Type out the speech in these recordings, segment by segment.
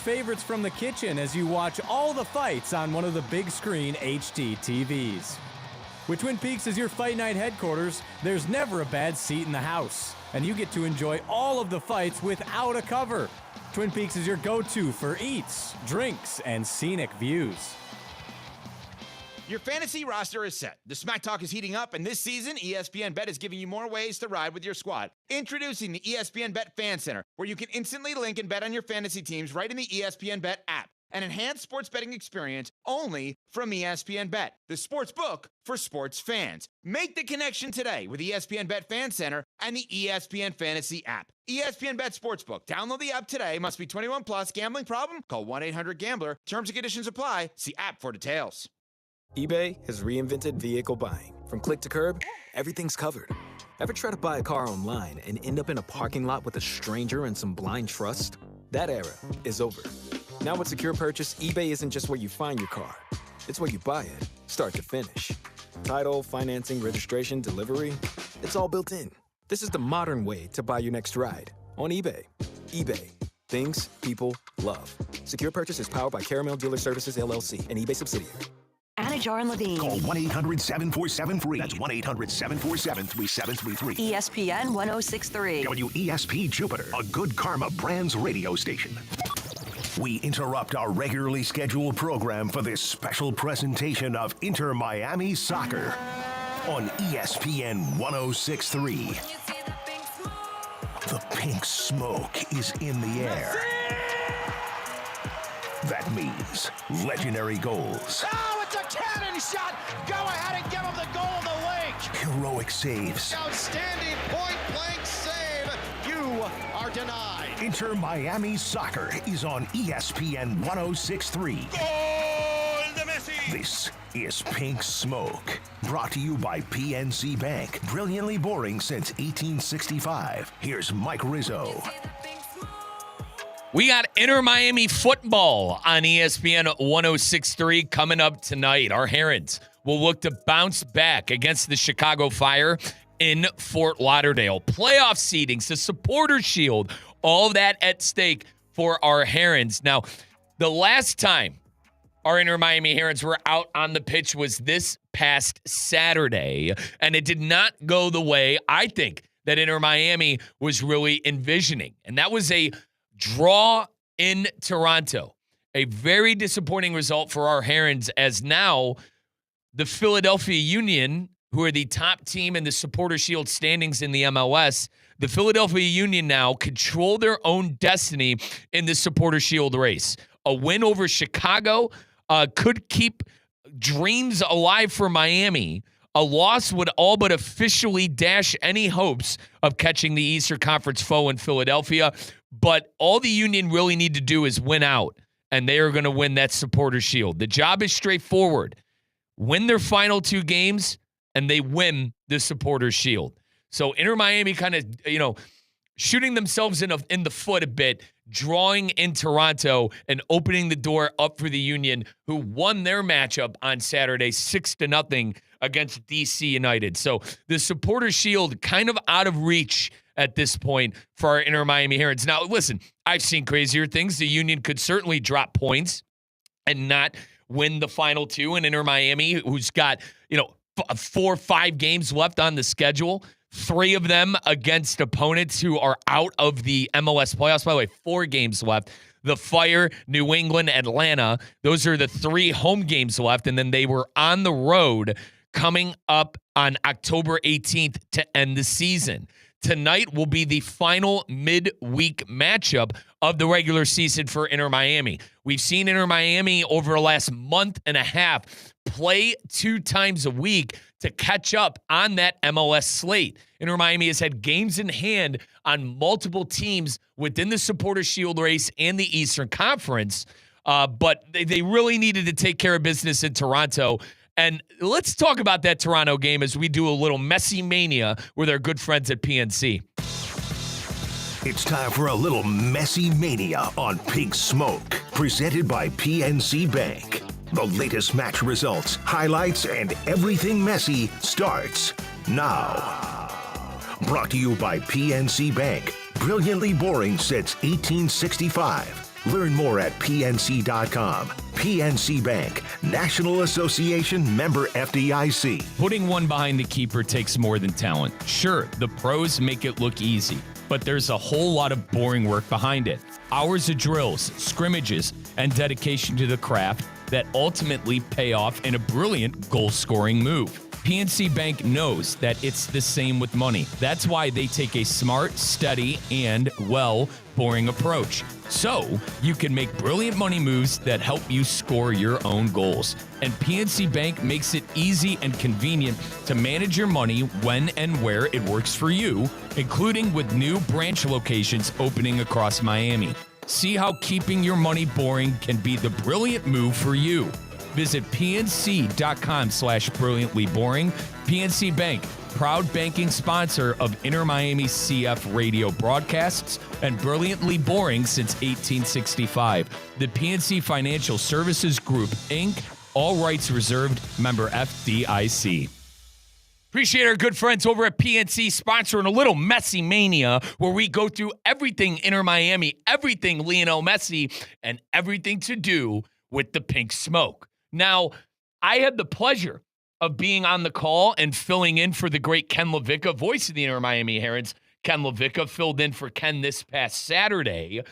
favorites from the kitchen as you watch all the fights on one of the big screen HD TVs. With Twin Peaks as your fight night headquarters, there's never a bad seat in the house, and you get to enjoy all of the fights without a cover. Twin Peaks is your go-to for eats, drinks, and scenic views. Your fantasy roster is set. The Smack Talk is heating up, and this season, ESPN Bet is giving you more ways to ride with your squad. Introducing the ESPN Bet Fan Center, where you can instantly link and bet on your fantasy teams right in the ESPN Bet app. An enhanced sports betting experience only from ESPN Bet, the sports book for sports fans. Make the connection today with ESPN Bet Fan Center and the ESPN Fantasy app. ESPN Bet Sportsbook. Download the app today. Must be 21 plus. Gambling problem? Call 1-800-GAMBLER. Terms and conditions apply. See app for details. eBay has reinvented vehicle buying. From click to curb, everything's covered. Ever try to buy a car online and end up in a parking lot with a stranger and some blind trust? That era is over. Now with Secure Purchase, eBay isn't just where you find your car. It's where you buy it, start to finish. Title, financing, registration, delivery, it's all built in. This is the modern way to buy your next ride on eBay. eBay. Things people love. Secure Purchase is powered by Caramel Dealer Services, LLC, an eBay subsidiary. Anna Jar and Levine. Call 1-800-747-FREE. That's 1-800-747-3733. ESPN 1063. WESP Jupiter, a Good Karma Brands radio station. We interrupt our regularly scheduled program for this special presentation of Inter Miami Soccer on ESPN 1063. The pink smoke is in the air. That means legendary goals. Oh, it's a cannon shot! Go ahead and give him the goal of the week! Heroic saves. Outstanding point-blank save! You are denied! Inter Miami Soccer is on ESPN 1063. Goal de Messi! This is Pink Smoke, brought to you by PNC Bank. Brilliantly boring since 1865. Here's Mike Rizzo. We got Inter Miami football on ESPN 1063 coming up tonight. Our Herons will look to bounce back against the Chicago Fire in Fort Lauderdale. Playoff seedings, the Supporters Shield, all that at stake for our Herons. Now, the last time our Inter Miami Herons were out on the pitch was this past Saturday, and it did not go the way I think that Inter Miami was really envisioning. And that was a draw in Toronto. A very disappointing result for our Herons, as now the Philadelphia Union, who are the top team in the Supporters Shield standings in the MLS, the Philadelphia Union now control their own destiny in the Supporters Shield race. A win over Chicago could keep dreams alive for Miami. A loss would all but officially dash any hopes of catching the Eastern Conference foe in Philadelphia. But all the Union really need to do is win out, and they are going to win that Supporters Shield. The job is straightforward. Win their final two games, and they win the Supporters Shield. So Inter Miami kind of, shooting themselves in the foot a bit, drawing in Toronto and opening the door up for the Union, who won their matchup on Saturday 6-0 against DC United. So the Supporters Shield kind of out of reach at this point for our Inter Miami Herons. Now, listen, I've seen crazier things. The Union could certainly drop points and not win the final two. And Inter Miami, who's got, 4 or 5 games left on the schedule, 3 of them against opponents who are out of the MLS playoffs. By the way, 4 games left. The Fire, New England, Atlanta. Those are the 3 home games left. And then they were on the road coming up on October 18th to end the season. Tonight will be the final midweek matchup of the regular season for Inter Miami. We've seen Inter Miami over the last month and a half play 2 times a week to catch up on that MLS slate. Inter Miami has had games in hand on multiple teams within the Supporters Shield race and the Eastern Conference, but they really needed to take care of business in Toronto. And let's talk about that Toronto game as we do a little Messi mania with our good friends at PNC. It's time for a little Messi mania on Pink Smoke, presented by PNC Bank. The latest match results, highlights, and everything Messi starts now. Brought to you by PNC Bank. Brilliantly boring since 1865. Learn more at PNC.com. PNC Bank, National Association member FDIC. Putting one behind the keeper takes more than talent. Sure, the pros make it look easy, but there's a whole lot of boring work behind it. Hours of drills, scrimmages, and dedication to the craft that ultimately pay off in a brilliant goal-scoring move. PNC Bank knows that it's the same with money. That's why they take a smart, steady, and, boring approach. So you can make brilliant money moves that help you score your own goals. And PNC Bank makes it easy and convenient to manage your money when and where it works for you, including with new branch locations opening across Miami. See how keeping your money boring can be the brilliant move for you. Visit pnc.com/brilliantly boring. PNC Bank, proud banking sponsor of Inter Miami CF radio broadcasts and Brilliantly Boring since 1865. The PNC Financial Services Group, Inc., all rights reserved, member FDIC. Appreciate our good friends over at PNC sponsoring a little Messi Mania, where we go through everything Inter Miami, everything Lionel Messi, and everything to do with the pink smoke. Now, I had the pleasure of being on the call and filling in for the great Ken LaVicka, voice of the Inter Miami Herons. Ken LaVicka filled in for Ken this past Saturday.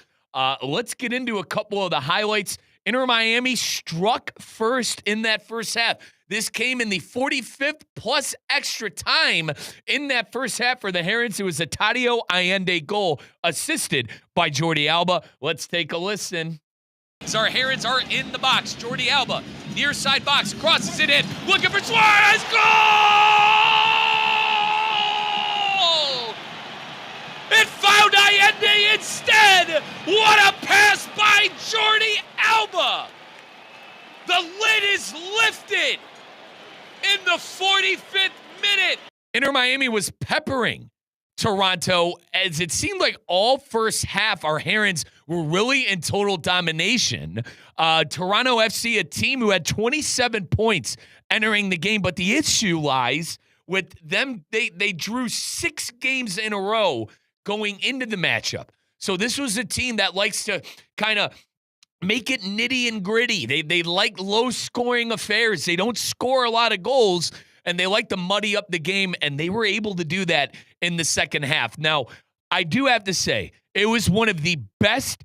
Let's get into a couple of the highlights. Inter Miami struck first in that first half. This came in the 45th plus extra time in that first half for the Herons. It was a Tadio Allende goal assisted by Jordi Alba. Let's take a listen. As our Herons are in the box, Jordi Alba, near side box, crosses it in, looking for Suarez, goal! It found Allende instead! What a pass by Jordi Alba! The lid is lifted in the 45th minute. Inter Miami was peppering Toronto, as it seemed like all first half our Herons were really in total domination. Toronto FC, a team who had 27 points entering the game, but the issue lies with them. They drew 6 games in a row going into the matchup. So this was a team that likes to kind of make it nitty and gritty. They like low-scoring affairs. They don't score a lot of goals, and they like to muddy up the game, and they were able to do that in the second half. Now, I do have to say, it was one of the best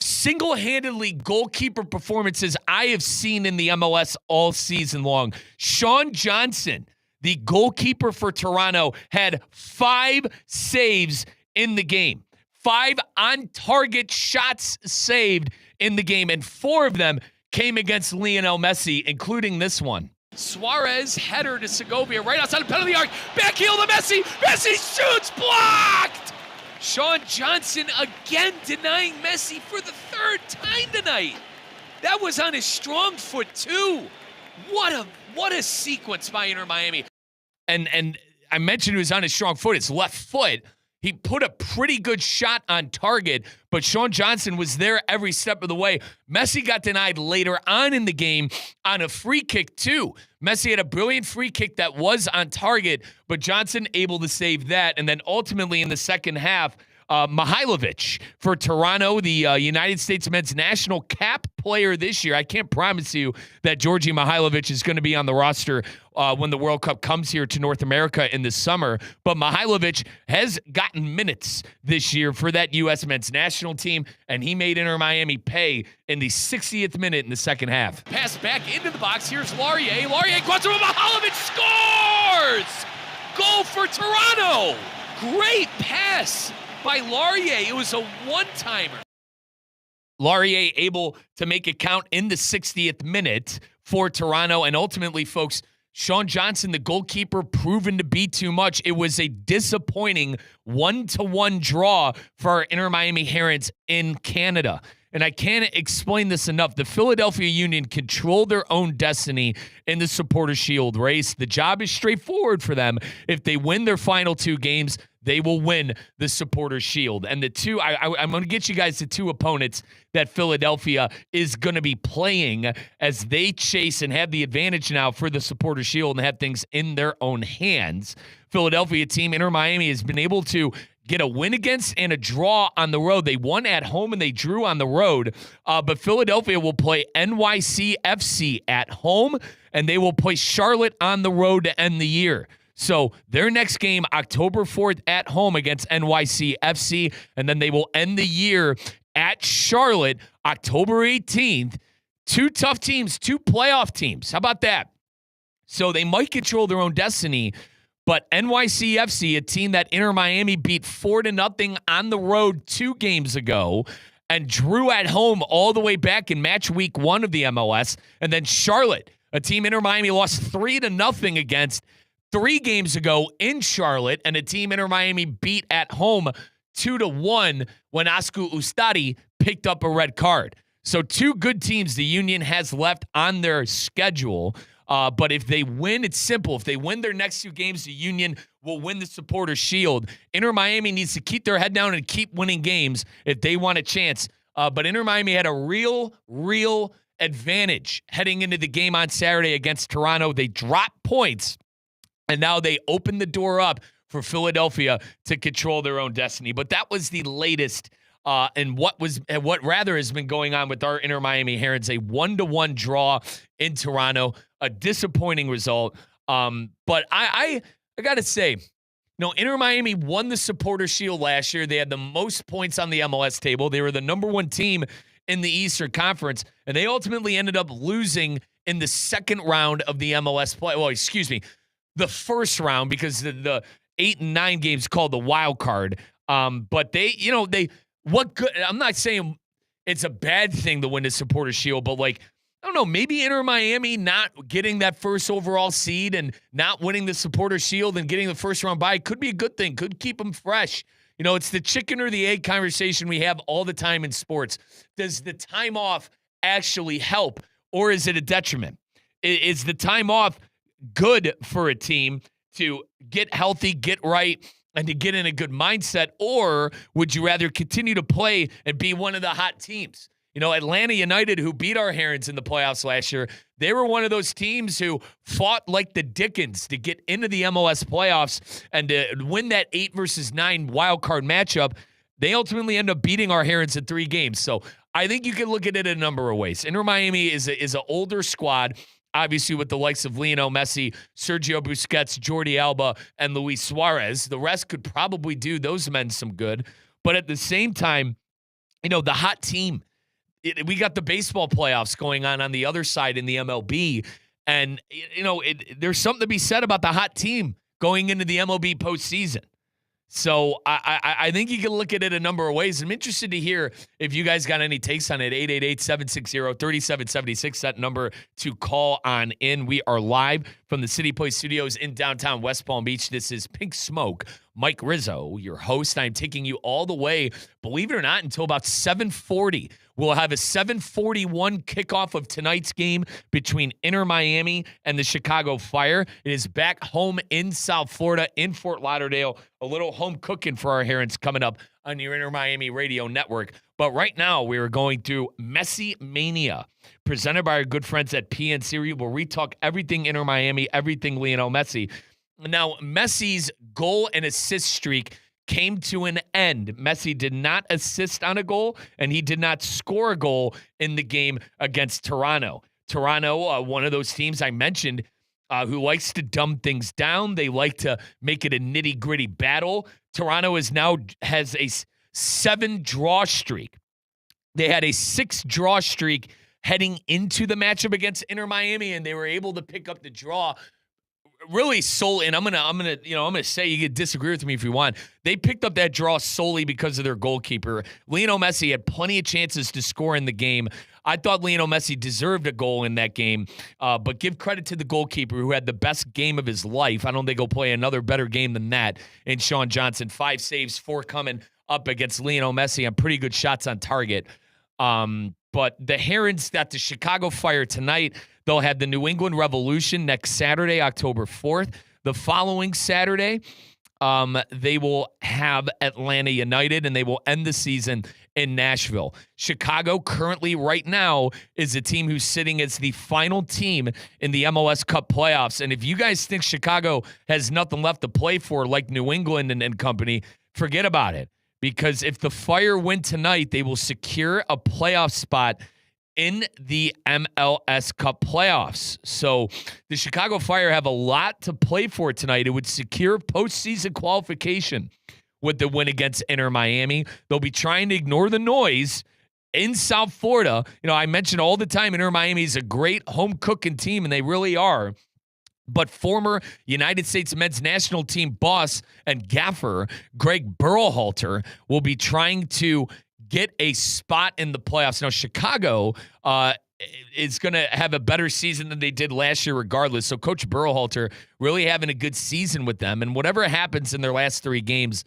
single-handedly goalkeeper performances I have seen in the MLS all season long. Sean Johnson, the goalkeeper for Toronto, had 5 saves in the game. 5 on-target shots saved in the game, and 4 of them came against Lionel Messi, including this one. Suarez header to Segovia right outside the penalty arc. Back heel to Messi. Messi shoots, blocked. Sean Johnson again denying Messi for the 3rd time tonight. That was on his strong foot too. What a sequence by Inter Miami. And I mentioned it was on his strong foot. It's left foot. He put a pretty good shot on target, but Sean Johnson was there every step of the way. Messi got denied later on in the game on a free kick, too. Messi had a brilliant free kick that was on target, but Johnson able to save that. And then ultimately in the second half, Mihailovic for Toronto, the United States men's national cap player this year. I can't promise you that Georgi Mihailovic is going to be on the roster when the World Cup comes here to North America in the summer. But Mihailovic has gotten minutes this year for that U.S. men's national team, and he made Inter Miami pay in the 60th minute in the second half. Pass back into the box. Here's Laurier. Laurier crosses over. Mihailovic scores! Goal for Toronto! Great pass by Laurier. It was a one-timer. Laurier able to make it count in the 60th minute for Toronto. And ultimately, folks, Sean Johnson, the goalkeeper, proven to be too much. It was a disappointing 1-1 draw for our Inter Miami Herons in Canada. And I can't explain this enough. The Philadelphia Union control their own destiny in the Supporter Shield race. The job is straightforward for them. If they win their final 2 games, they will win the Supporter Shield. And the two, I'm going to get you guys the 2 opponents that Philadelphia is going to be playing as they chase and have the advantage now for the Supporter Shield and have things in their own hands. Philadelphia team, Inter Miami, has been able to get a win against and a draw on the road. They won at home and they drew on the road. But Philadelphia will play NYCFC at home, and they will play Charlotte on the road to end the year. So their next game, October 4th at home against NYCFC, and then they will end the year at Charlotte, October 18th. 2 tough teams, 2 playoff teams. How about that? So they might control their own destiny, but NYCFC, a team that Inter Miami beat 4-0 on the road 2 games ago and drew at home all the way back in match week 1 of the MLS, and then Charlotte, a team Inter Miami lost 3-0 against 3 games ago in Charlotte, and a team Inter Miami beat at home 2-1 when Asku Ustadi picked up a red card. So 2 good teams the Union has left on their schedule. But if they win, it's simple. If they win their next 2 games, the Union will win the Supporter Shield. Inter Miami needs to keep their head down and keep winning games if they want a chance. But Inter Miami had a real advantage heading into the game on Saturday against Toronto. They dropped points, and now they open the door up for Philadelphia to control their own destiny. But that was the latest and what rather has been going on with our Inter Miami Herons. A 1-1 draw in Toronto, a disappointing result. But I got to say, Inter Miami won the Supporter Shield last year. They had the most points on the MLS table. They were the number 1 team in the Eastern Conference, and they ultimately ended up losing in the second round of the MLS play. Well, excuse me, the first round, because the 8 and 9 games called the wild card. But what good? I'm not saying it's a bad thing to win the Supporter Shield, but I don't know, maybe Inter Miami not getting that first overall seed and not winning the Supporter Shield and getting the first round bye could be a good thing, could keep them fresh. It's the chicken or the egg conversation we have all the time in sports. Does the time off actually help, or is it a detriment? Is the time off good for a team to get healthy, get right, and to get in a good mindset, or would you rather continue to play and be one of the hot teams? Atlanta United, who beat our Herons in the playoffs last year, they were one of those teams who fought like the Dickens to get into the MLS playoffs and to win that 8-9 wild card matchup. They ultimately end up beating our Herons in 3 games. So I think you can look at it a number of ways. Inter Miami is an older squad, obviously with the likes of Lionel Messi, Sergio Busquets, Jordi Alba, and Luis Suarez. The rest could probably do those men some good. But at the same time, the hot team, we got the baseball playoffs going on the other side in the MLB. And, there's something to be said about the hot team going into the MLB postseason. So I think you can look at it a number of ways. I'm interested to hear if you guys got any takes on it. 888-760-3776, that number to call on in. We are live from the City Place Studios in downtown West Palm Beach. This is Pink Smoke. Mike Rizzo, your host. I'm taking you all the way, believe it or not, until about 7:40. We'll have a 7:41 kickoff of tonight's game between Inter Miami and the Chicago Fire. It is back home in South Florida, in Fort Lauderdale. A little home cooking for our Herons coming up on your Inter Miami radio network. But right now, we are going through Messi Mania, presented by our good friends at PNC, where we talk everything Inter Miami, everything Lionel Messi. Now, Messi's goal and assist streak came to an end. Messi did not assist on a goal, and he did not score a goal in the game against Toronto. Toronto, one of those teams I mentioned, who likes to dumb things down. They like to make it a nitty-gritty battle. Toronto has a 7-draw streak. They had a 6-draw streak heading into the matchup against Inter Miami, and they were able to pick up the draw. Really solely, and I'm gonna say, you can disagree with me if you want. They picked up that draw solely because of their goalkeeper. Lionel Messi had plenty of chances to score in the game. I thought Lionel Messi deserved a goal in that game, but give credit to the goalkeeper who had the best game of his life. I don't think he'll play another better game than that in Sean Johnson. 5 saves, 4 coming up against Lionel Messi on pretty good shots on target. But the Herons got the Chicago Fire tonight. They'll have the New England Revolution next Saturday, October 4th. The following Saturday, they will have Atlanta United, and they will end the season in Nashville. Chicago currently, right now, is a team who's sitting as the final team in the MLS Cup playoffs. And if you guys think Chicago has nothing left to play for, like New England and company, forget about it. Because if the Fire win tonight, they will secure a playoff spot in the MLS Cup playoffs. So the Chicago Fire have a lot to play for tonight. It would secure postseason qualification with the win against Inter Miami. They'll be trying to ignore the noise in South Florida. You know, I mention all the time Inter Miami is a great home cooking team, and they really are. But former United States men's national team boss and gaffer Greg Berhalter will be trying to get a spot in the playoffs. Now, Chicago is going to have a better season than they did last year regardless. So Coach Berhalter really having a good season with them. And whatever happens in their last 3 games,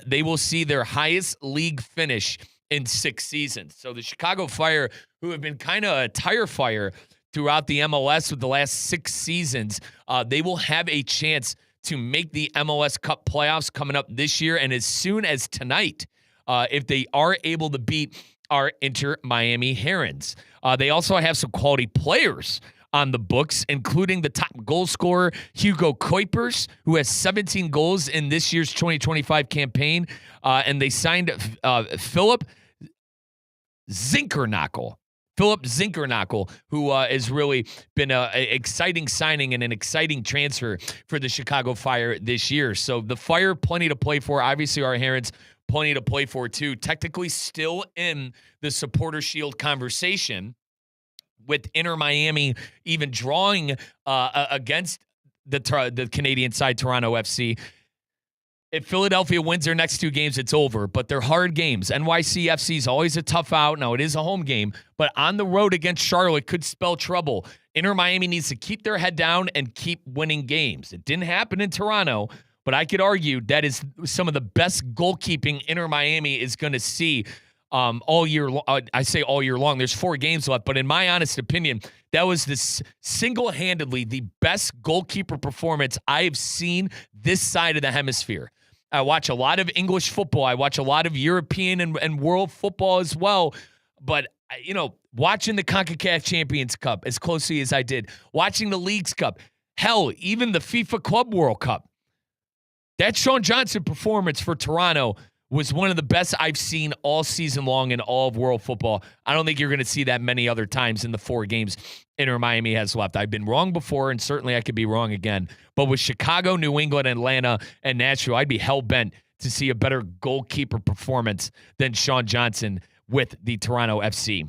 they will see their highest league finish in 6 seasons. So the Chicago Fire, who have been kind of a tire fire throughout the MLS with the last 6 seasons, they will have a chance to make the MLS Cup playoffs coming up this year. And as soon as tonight, if they are able to beat our Inter Miami Herons. They also have some quality players on the books, including the top goal scorer, Hugo Kuipers, who has 17 goals in this year's 2025 campaign. And they signed Philip Zinckernagel. Philip Zinckernagel, who has really been an exciting signing and an exciting transfer for the Chicago Fire this year. So the Fire, plenty to play for. Obviously, our Herons, plenty to play for, too. Technically still in the Supporter Shield conversation, with Inter Miami even drawing against the Canadian side, Toronto FC. If Philadelphia wins their next 2 games, it's over, but they're hard games. NYCFC is always a tough out. Now, it is a home game, but on the road against Charlotte could spell trouble. Inter Miami needs to keep their head down and keep winning games. It didn't happen in Toronto, but I could argue that is some of the best goalkeeping Inter Miami is going to see all year long. I say all year long. There's 4 games left, but in my honest opinion, that was single-handedly the best goalkeeper performance I have seen this side of the hemisphere. I watch a lot of English football. I watch a lot of European and world football as well. But, you know, watching the CONCACAF Champions Cup as closely as I did, watching the Leagues Cup, hell, even the FIFA Club World Cup, that Sean Johnson performance for Toronto was one of the best I've seen all season long in all of world football. I don't think you're going to see that many other times in the 4 games Inter Miami has left. I've been wrong before, and certainly I could be wrong again. But with Chicago, New England, Atlanta, and Nashville, I'd be hell-bent to see a better goalkeeper performance than Sean Johnson with the Toronto FC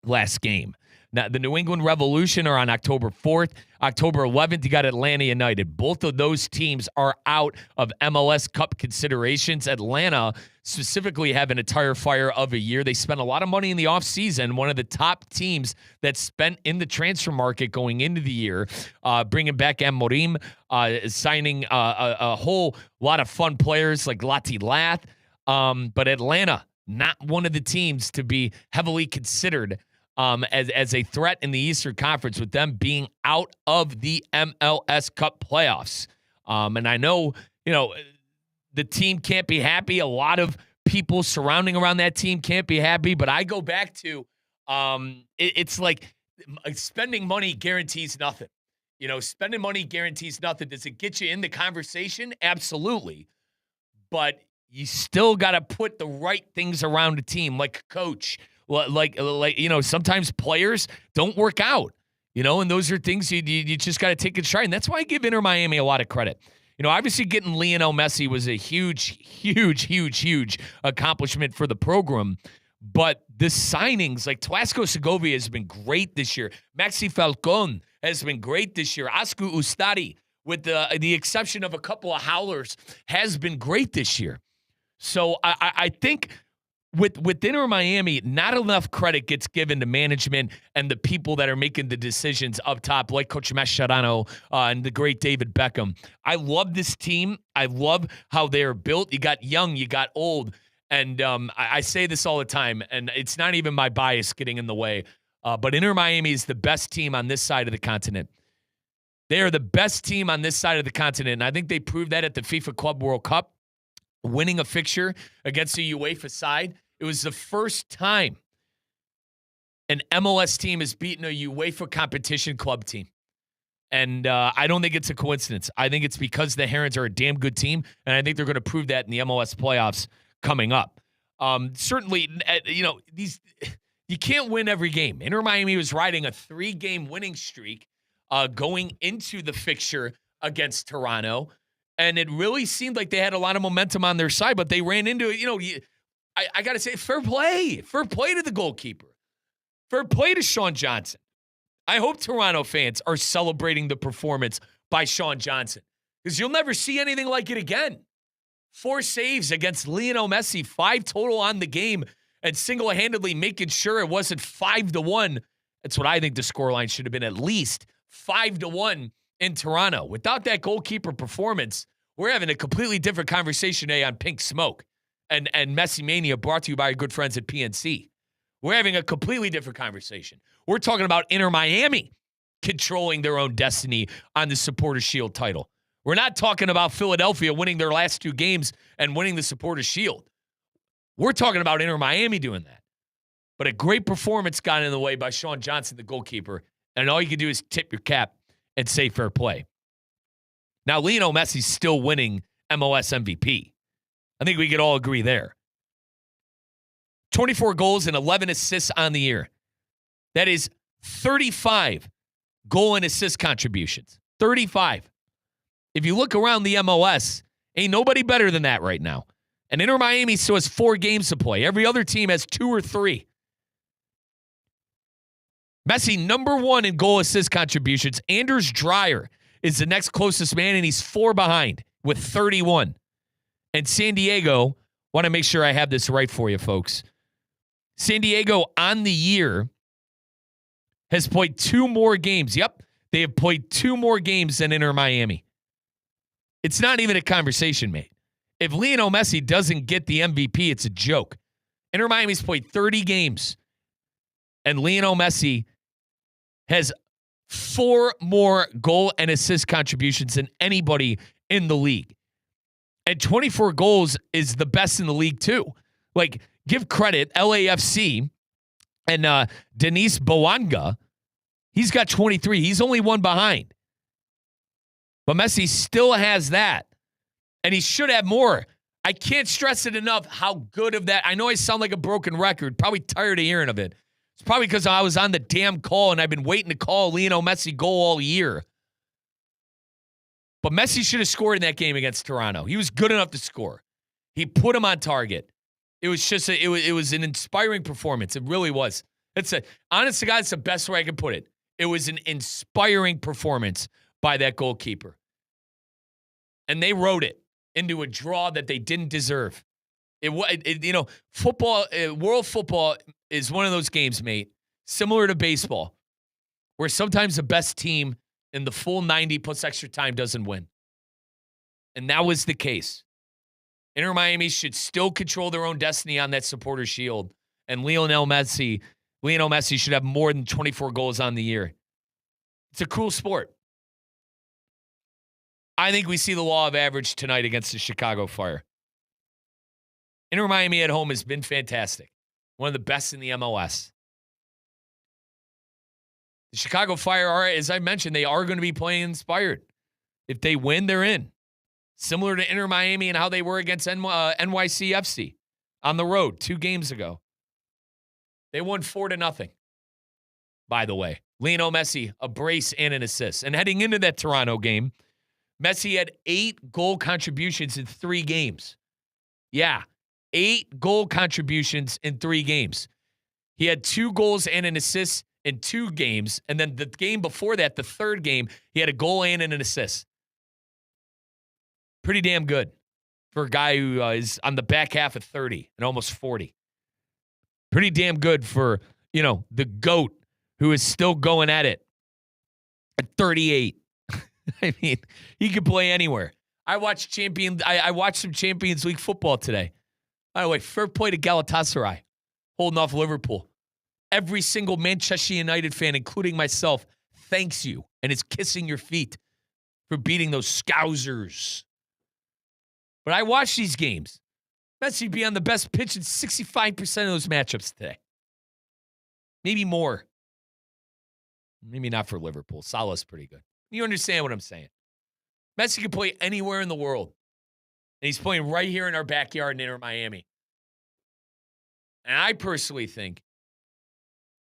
last game. Now, the New England Revolution are on October 4th. October 11th, you got Atlanta United. Both of those teams are out of MLS Cup considerations. Atlanta specifically having a tire fire of a year. They spent a lot of money in the offseason, one of the top teams that spent in the transfer market going into the year, bringing back Amorim, signing a whole lot of fun players like Lati Lath. But Atlanta, not one of the teams to be heavily considered as a threat in the Eastern Conference, with them being out of the MLS Cup playoffs. And I know, you know, the team can't be happy. A lot of people surrounding around that team can't be happy. But I go back to it's like spending money guarantees nothing. You know, spending money guarantees nothing. Does it get you in the conversation? Absolutely. But you still got to put the right things around a team, like a coach. Like you know, sometimes players don't work out, you know, and those are things you just got to take in stride. And that's why I give Inter Miami a lot of credit. You know, obviously getting Lionel Messi was a huge accomplishment for the program. But the signings, like Tlaxco Segovia has been great this year. Maxi Falcon has been great this year. Asku Ustadi, with the exception of a couple of howlers, has been great this year. So I think with Inter Miami, not enough credit gets given to management and the people that are making the decisions up top, like Coach Mascherano and the great David Beckham. I love this team. I love how they're built. You got young, you got old. And I say this all the time, and it's not even my bias getting in the way, but Inter Miami is the best team on this side of the continent. They are the best team on this side of the continent, and I think they proved that at the FIFA Club World Cup, winning a fixture against the UEFA side. It was the first time an MLS team has beaten a UEFA competition club team. And I don't think it's a coincidence. I think it's because the Herons are a damn good team, and I think they're going to prove that in the MLS playoffs coming up. Certainly, you can't win every game. Inter Miami was riding a 3-game winning streak going into the fixture against Toronto, and it really seemed like they had a lot of momentum on their side, but they ran into it. I got to say, fair play to the goalkeeper. Fair play to Sean Johnson. I hope Toronto fans are celebrating the performance by Sean Johnson because you'll never see anything like it again. 4 saves against Lionel Messi, 5 total on the game, and single-handedly making sure it wasn't 5-1. That's what I think the scoreline should have been, at least 5-1 in Toronto. Without that goalkeeper performance, we're having a completely different conversation today on Pink Smoke and Messi Mania, brought to you by our good friends at PNC. We're having a completely different conversation. We're talking about Inter Miami controlling their own destiny on the Supporters Shield title. We're not talking about Philadelphia winning their last 2 games and winning the Supporters Shield. We're talking about Inter Miami doing that. But a great performance got in the way by Sean Johnson, the goalkeeper, and all you can do is tip your cap and say fair play. Now, Lionel Messi's still winning MLS MVP. I think we could all agree there. 24 goals and 11 assists on the year. That is 35 goal and assist contributions. 35. If you look around the MLS, ain't nobody better than that right now. And Inter Miami still has 4 games to play. Every other team has 2 or 3. Messi, number 1 in goal assist contributions. Anders Dreyer is the next closest man, and he's 4 behind with 31. And San Diego, want to make sure I have this right for you, folks. San Diego on the year has played 2 more games. Yep, they have played 2 more games than Inter Miami. It's not even a conversation, mate. If Lionel Messi doesn't get the MVP, it's a joke. Inter Miami's played 30 games, and Lionel Messi has 4 more goal and assist contributions than anybody in the league. And 24 goals is the best in the league, too. Like, give credit, LAFC and Denis Bouanga, he's got 23. He's only 1 behind. But Messi still has that. And he should have more. I can't stress it enough how good of that. I know I sound like a broken record. Probably tired of hearing of it. It's probably because I was on the damn call and I've been waiting to call Lionel Messi goal all year. But Messi should have scored in that game against Toronto. He was good enough to score. He put him on target. It was just it was an inspiring performance. It really was. Honest to God, it's the best way I can put it. It was an inspiring performance by that goalkeeper. And they wrote it into a draw that they didn't deserve. Football, world football is one of those games, mate, similar to baseball, where sometimes the best team in the full 90 plus extra time doesn't win. And that was the case. Inter Miami should still control their own destiny on that Supporters Shield. And Lionel Messi should have more than 24 goals on the year. It's a cool sport. I think we see the law of average tonight against the Chicago Fire. Inter Miami at home has been fantastic. One of the best in the MLS. The Chicago Fire are, as I mentioned, they are going to be playing inspired. If they win, they're in. Similar to Inter Miami and how they were against NYCFC on the road 2 games ago. They won 4-0, by the way. Lionel Messi, a brace and an assist. And heading into that Toronto game, Messi had 8 goal contributions in 3 games. Yeah, 8 goal contributions in 3 games. He had 2 goals and an assist in 2 games. And then the game before that, the 3rd game, he had a goal and an assist. Pretty damn good for a guy who is on the back half of 30 and almost 40. Pretty damn good for, the GOAT who is still going at it at 38. I mean, he could play anywhere. I watched some Champions League football today. By the way, fair play to Galatasaray, holding off Liverpool. Every single Manchester United fan, including myself, thanks you and is kissing your feet for beating those Scousers. But I watched these games. Messi be on the best pitch in 65% of those matchups today. Maybe more. Maybe not for Liverpool. Salah's pretty good. You understand what I'm saying? Messi can play anywhere in the world. And he's playing right here in our backyard in Inter Miami. And I personally think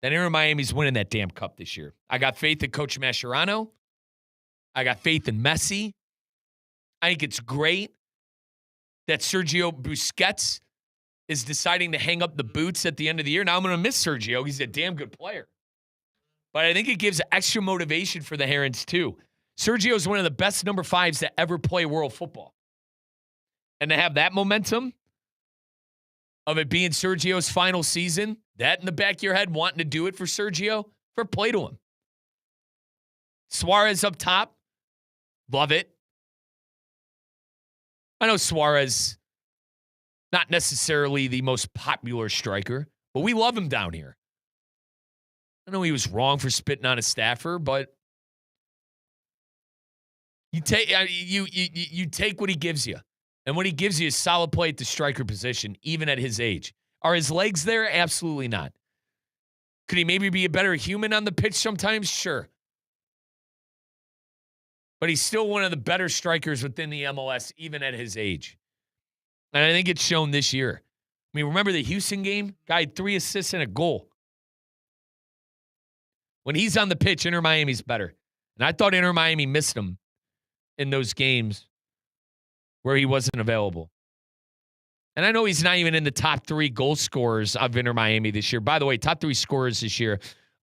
that Inter Miami's winning that damn cup this year. I got faith in Coach Mascherano. I got faith in Messi. I think it's great that Sergio Busquets is deciding to hang up the boots at the end of the year. Now I'm going to miss Sergio. He's a damn good player. But I think it gives extra motivation for the Herons too. Sergio is one of the best number 5s to ever play world football. And to have that momentum of it being Sergio's final season, that in the back of your head, wanting to do it for Sergio, for play to him. Suarez up top, love it. I know Suarez, not necessarily the most popular striker, but we love him down here. I know he was wrong for spitting on a staffer, but you take what he gives you. And what he gives you is solid play at the striker position, even at his age. Are his legs there? Absolutely not. Could he maybe be a better human on the pitch sometimes? Sure. But he's still one of the better strikers within the MLS, even at his age. And I think it's shown this year. I mean, remember the Houston game? Guy had 3 assists and a goal. When he's on the pitch, Inter Miami's better. And I thought Inter Miami missed him in those games where he wasn't available. And I know he's not even in the top 3 goal scorers of Inter Miami this year. By the way, top 3 scorers this year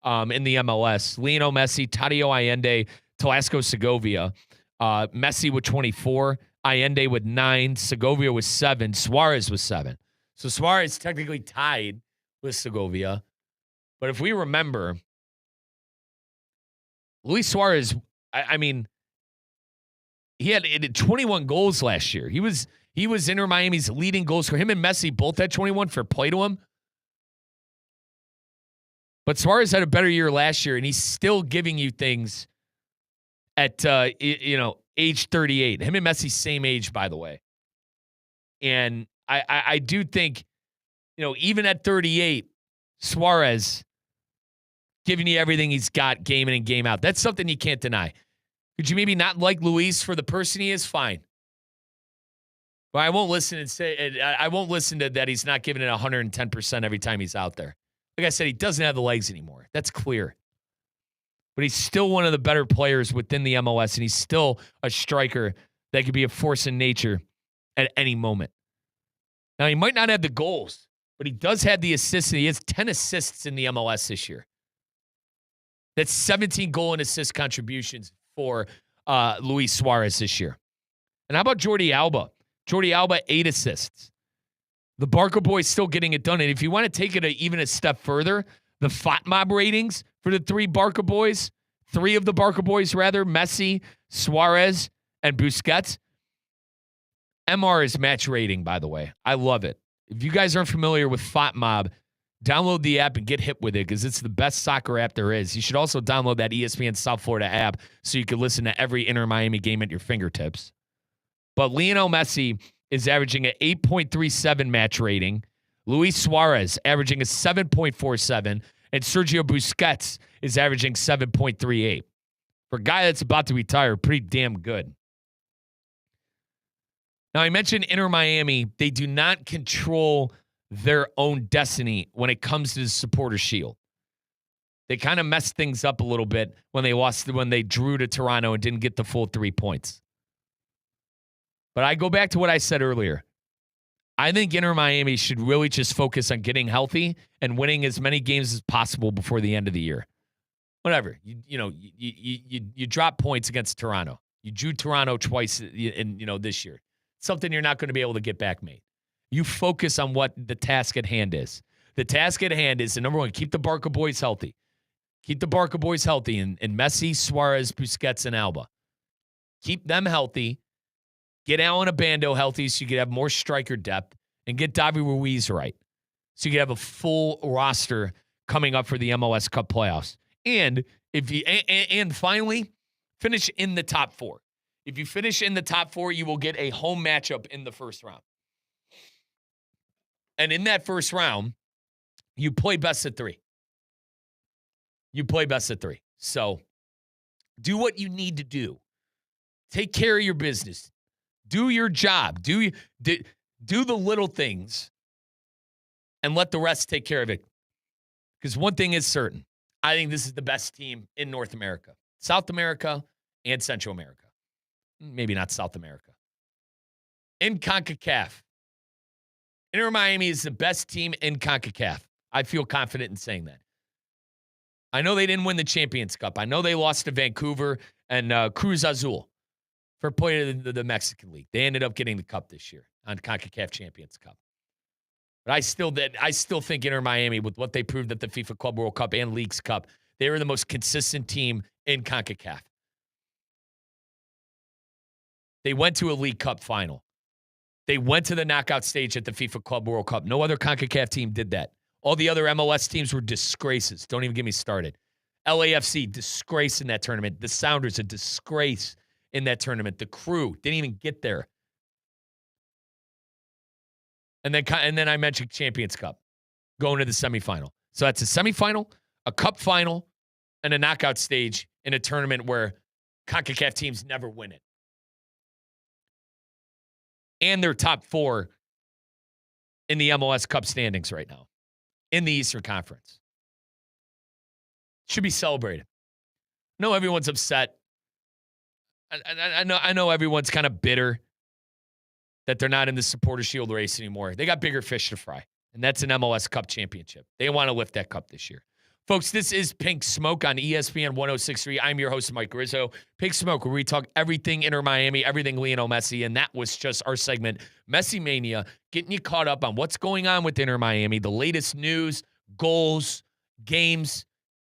in the MLS. Lionel Messi, Tadio Allende, Telasco Segovia. Messi with 24, Allende with 9, Segovia with 7, Suarez with 7. So Suarez technically tied with Segovia. But if we remember, Luis Suarez, I mean, he had 21 goals last year. He was Inter Miami's leading goal scorer. Him and Messi both had 21 for play to him. But Suarez had a better year last year, and he's still giving you things at age 38. Him and Messi, same age, by the way. And I do think, even at 38, Suarez giving you everything he's got game in and game out. That's something you can't deny. Could you maybe not like Luis for the person he is? Fine. But I won't listen to that he's not giving it 110% every time he's out there. Like I said, he doesn't have the legs anymore. That's clear. But he's still one of the better players within the MLS, and he's still a striker that could be a force in nature at any moment. Now, he might not have the goals, but he does have the assists. He has 10 assists in the MLS this year. That's 17 goal and assist contributions for Luis Suarez this year. And how about Jordi Alba? Jordi Alba, 8 assists. The Barca boys still getting it done. And if you want to take it even a step further, the FOTMOB ratings for the 3 Barca boys, 3 of the Barca boys, rather, Messi, Suarez, and Busquets. MR is match rating, by the way. I love it. If you guys aren't familiar with FOTMOB, download the app and get hit with it because it's the best soccer app there is. You should also download that ESPN South Florida app so you can listen to every Inter Miami game at your fingertips. But Lionel Messi is averaging an 8.37 match rating. Luis Suarez averaging a 7.47. And Sergio Busquets is averaging 7.38. For a guy that's about to retire, pretty damn good. Now, I mentioned Inter Miami. They do not control their own destiny when it comes to the Supporter Shield. They kind of messed things up a little bit when they drew to Toronto and didn't get the full 3 points. But I go back to what I said earlier. I think Inter Miami should really just focus on getting healthy and winning as many games as possible before the end of the year. Whatever. You drop points against Toronto. You drew Toronto twice in this year. Something you're not going to be able to get back made. You focus on what the task at hand is. The task at hand is, number 1, keep the Barca boys healthy. Keep the Barca boys healthy and Messi, Suarez, Busquets, and Alba. Keep them healthy. Get Alan Abando healthy so you can have more striker depth, and get Davi Ruiz right so you can have a full roster coming up for the MLS Cup playoffs. And finally, finish in the top 4. If you finish in the top 4, you will get a home matchup in the first round. And in that first round, you play best of 3. So Do what you need to do. Take care of your business. Do your job. Do the little things and let the rest take care of it. Because one thing is certain. I think this is the best team in North America, South America, and Central America. Maybe not South America. In CONCACAF. Inter Miami is the best team in CONCACAF. I feel confident in saying that. I know they didn't win the Champions Cup. I know they lost to Vancouver and Cruz Azul for playing the Mexican League. They ended up getting the cup this year on CONCACAF Champions Cup. But I still think Inter Miami, with what they proved at the FIFA Club World Cup and Leagues Cup, they were the most consistent team in CONCACAF. They went to a League Cup final. They went to the knockout stage at the FIFA Club World Cup. No other CONCACAF team did that. All the other MLS teams were disgraces. Don't even get me started. LAFC, disgrace in that tournament. The Sounders, a disgrace in that tournament. The Crew didn't even get there. And then I mentioned Champions Cup, going to the semifinal. So that's a semifinal, a cup final, and a knockout stage in a tournament where CONCACAF teams never win it. And they're top 4 in the MLS Cup standings right now in the Eastern Conference. Should be celebrated. I know everyone's upset. I know everyone's kind of bitter that they're not in the Supporter Shield race anymore. They got bigger fish to fry, and that's an MLS Cup championship. They want to lift that cup this year. Folks, this is Pink Smoke on ESPN 106.3. I'm your host, Mike Rizzo. Pink Smoke, where we talk everything Inter Miami, everything Lionel Messi, and that was just our segment, Messi Mania, getting you caught up on what's going on with Inter Miami, the latest news, goals, games,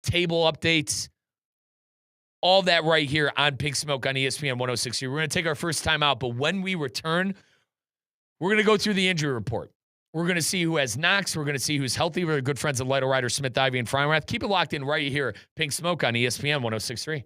table updates, all that right here on Pink Smoke on ESPN 106.3. We're going to take our first time out, but when we return, we're going to go through the injury report. We're going to see who has knocks. We're going to see who's healthy. We're good friends of Lido Rider, Smith, Ivy, and Frymouth. Keep it locked in right here. Pink Smoke on ESPN 106.3.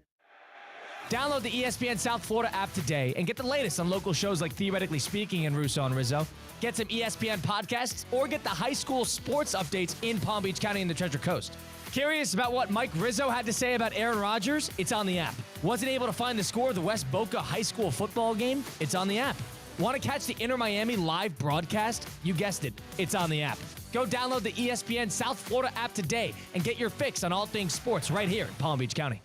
Download the ESPN South Florida app today and get the latest on local shows like Theoretically Speaking and Russo and Rizzo. Get some ESPN podcasts or get the high school sports updates in Palm Beach County and the Treasure Coast. Curious about what Mike Rizzo had to say about Aaron Rodgers? It's on the app. Wasn't able to find the score of the West Boca High School football game? It's on the app. Want to catch the Inter Miami live broadcast? You guessed it. It's on the app. Go download the ESPN South Florida app today and get your fix on all things sports right here in Palm Beach County.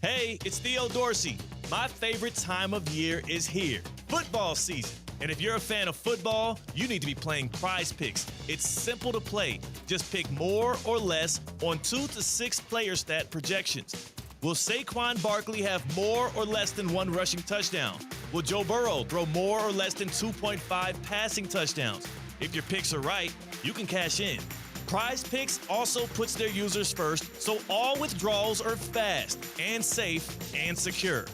Hey, it's Theo Dorsey. My favorite time of year is here, football season. And if you're a fan of football, you need to be playing Prize Picks. It's simple to play. Just pick more or less on 2 to 6 player stat projections. Will Saquon Barkley have more or less than 1 rushing touchdown? Will Joe Burrow throw more or less than 2.5 passing touchdowns? If your picks are right, you can cash in. Prize Picks also puts their users first, so all withdrawals are fast and safe and secure.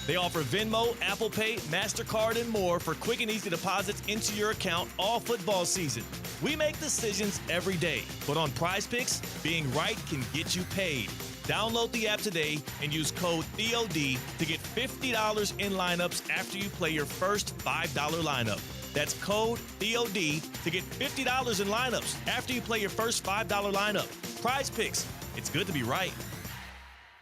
They offer Venmo, Apple Pay, MasterCard, and more for quick and easy deposits into your account all football season. We make decisions every day, but on Prize Picks, being right can get you paid. Download the app today and use code THEOD to get $50 in lineups after you play your first $5 lineup. That's code THEOD to get $50 in lineups after you play your first $5 lineup. Prize Picks. It's good to be right.